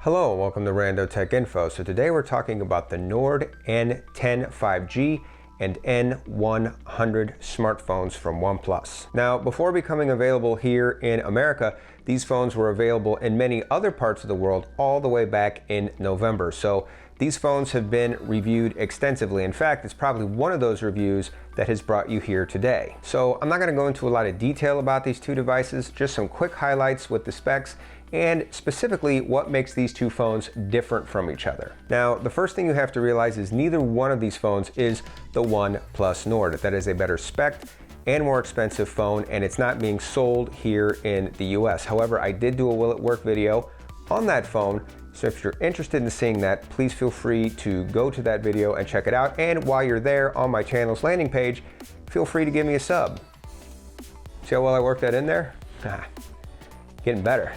Hello and welcome to Rando Tech Info. So today we're talking about the Nord N10 5G and N100 smartphones from OnePlus. Now, before becoming available here in America, these phones were available in many other parts of the world all the way back in November. So these phones have been reviewed extensively. In fact, it's probably one of those reviews that has brought you here today. So I'm not going to go into a lot of detail about these two devices, just some quick highlights with the specs and specifically what makes these two phones different from each other. Now, the first thing you have to realize is neither one of these phones is the OnePlus Nord. That is a better spec and more expensive phone, and it's not being sold here in the US. However, I did do a Will It Work video on that phone, so if you're interested in seeing that, please feel free to go to that video and check it out. And while you're there on my channel's landing page, feel free to give me a sub. See how well I worked that in there? Getting better.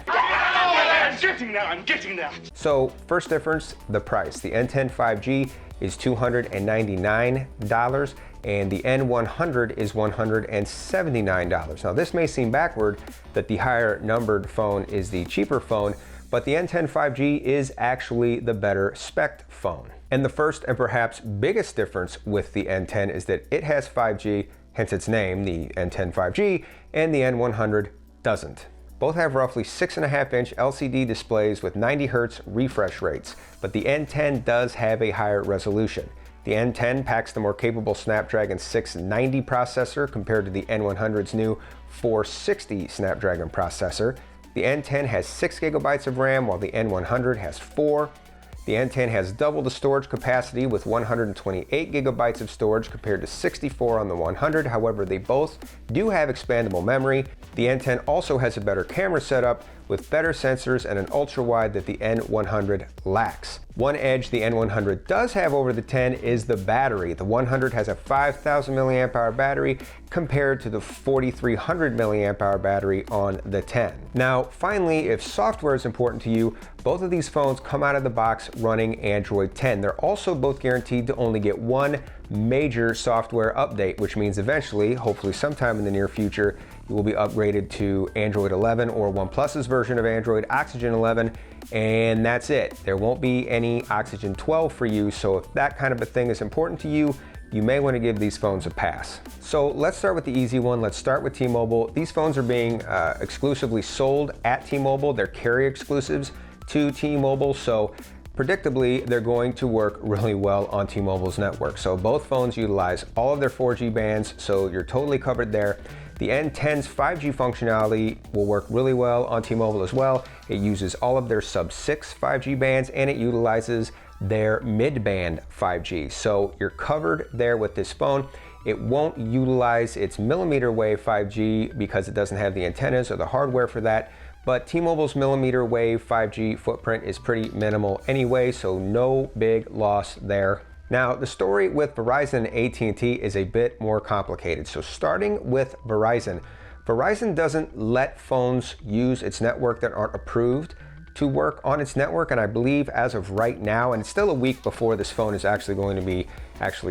I'm getting there. So first difference, the price. The N10 5G is $299 and the N100 is $179. Now this may seem backward that the higher numbered phone is the cheaper phone, but the N10 5G is actually the better spec phone. And the first and perhaps biggest difference with the N10 is that it has 5G, hence its name, the N10 5G, and the N100 doesn't. Both have roughly 6.5-inch LCD displays with 90 Hz refresh rates, but the N10 does have a higher resolution. The N10 packs the more capable Snapdragon 690 processor compared to the N100's new 460 Snapdragon processor. The N10 has 6 GB of RAM while the N100 has 4. The N10 has double the storage capacity with 128 GB of storage compared to 64 on the 100. However, they both do have expandable memory. The N10 also has a better camera setup with better sensors and an ultra-wide that the N100 lacks. One edge the N100 does have over the 10 is the battery. The 100 has a 5,000 mAh battery compared to the 4,300 mAh battery on the 10. Now, finally, if software is important to you, both of these phones come out of the box running Android 10. They're also both guaranteed to only get one major software update, which means eventually, hopefully sometime in the near future, you will be upgraded to Android 11 or OnePlus's version of Android, Oxygen 11, and that's it. There won't be any Oxygen 12 for you, so if that kind of a thing is important to you, you may want to give these phones a pass. So let's start with the easy one. Let's start with T-Mobile. These phones are being exclusively sold at T-Mobile. They're carrier exclusives to T-Mobile, so predictably, they're going to work really well on T-Mobile's network. So both phones utilize all of their 4G bands, so you're totally covered there. The N10's 5G functionality will work really well on T-Mobile as well. It uses all of their sub-6 5G bands and it utilizes their mid-band 5G. So you're covered there with this phone. It won't utilize its millimeter wave 5G because it doesn't have the antennas or the hardware for that. But T-Mobile's millimeter wave 5G footprint is pretty minimal anyway, so no big loss there. Now, the story with Verizon and AT&T is a bit more complicated. So starting with Verizon, Verizon doesn't let phones use its network that aren't approved to work on its network, and I believe as of right now, and it's still a week before this phone is actually going to be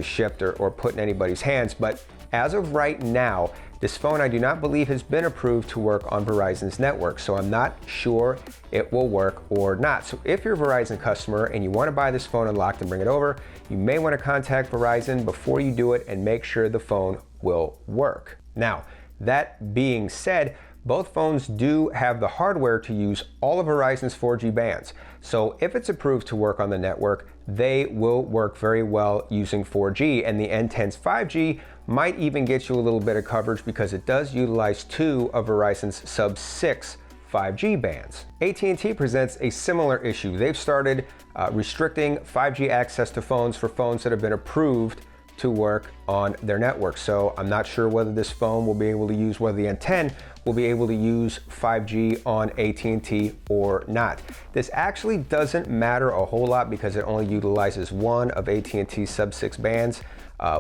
shipped or put in anybody's hands, but as of right now, this phone I do not believe has been approved to work on Verizon's network, so I'm not sure it will work or not. So if you're a Verizon customer and you want to buy this phone unlocked and bring it over, you may want to contact Verizon before you do it and make sure the phone will work. Now, that being said, both phones do have the hardware to use all of Verizon's 4G bands. So if it's approved to work on the network, they will work very well using 4G, and the N10's 5G might even get you a little bit of coverage because it does utilize 2 of Verizon's sub-6 5G bands. AT&T presents a similar issue. They've started restricting 5G access to phones for phones that have been approved to work on their network. So I'm not sure whether this phone will be able to use, whether the N10 will be able to use 5G on AT&T or not. This actually doesn't matter a whole lot because it only utilizes one of AT&T's sub-6 bands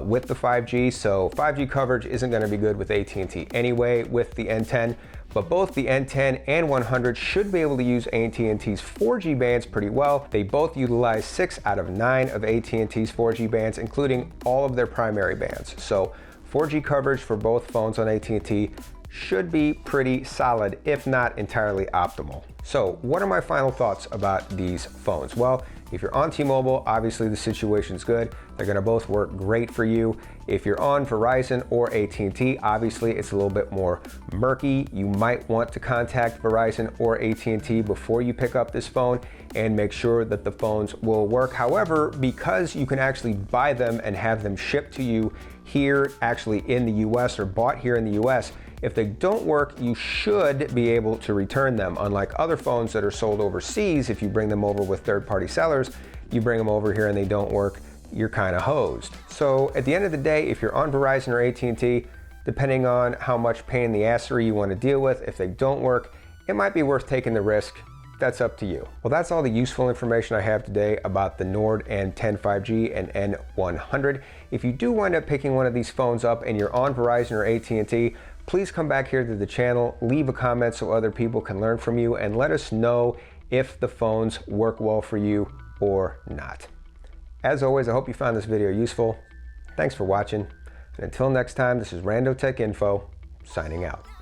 with the 5G. So 5G coverage isn't going to be good with AT&T anyway with the N10. But both the N10 and 100 should be able to use AT&T's 4G bands pretty well. They both utilize 6 out of 9 of AT&T's 4G bands, including all of their primary bands. So 4G coverage for both phones on AT&T should be pretty solid, if not entirely optimal. So what are my final thoughts about these phones? Well, if you're on T-Mobile, obviously the situation's good. They're gonna both work great for you. If you're on Verizon or AT&T, obviously it's a little bit more murky. You might want to contact Verizon or AT&T before you pick up this phone and make sure that the phones will work. However, because you can actually buy them and have them shipped to you here actually in the US or bought here in the US, if they don't work, you should be able to return them. Unlike other phones that are sold overseas, if you bring them over with third-party sellers, you bring them over here and they don't work, you're kind of hosed. So at the end of the day, if you're on Verizon or AT&T, depending on how much pain in the assery you want to deal with, if they don't work, it might be worth taking the risk. That's up to you. Well, that's all the useful information I have today about the Nord N10 5G and N100. If you do wind up picking one of these phones up and you're on Verizon or AT&T, please come back here to the channel, leave a comment so other people can learn from you, and let us know if the phones work well for you or not. As always, I hope you found this video useful. Thanks for watching, and until next time, this is Rando Tech Info, signing out.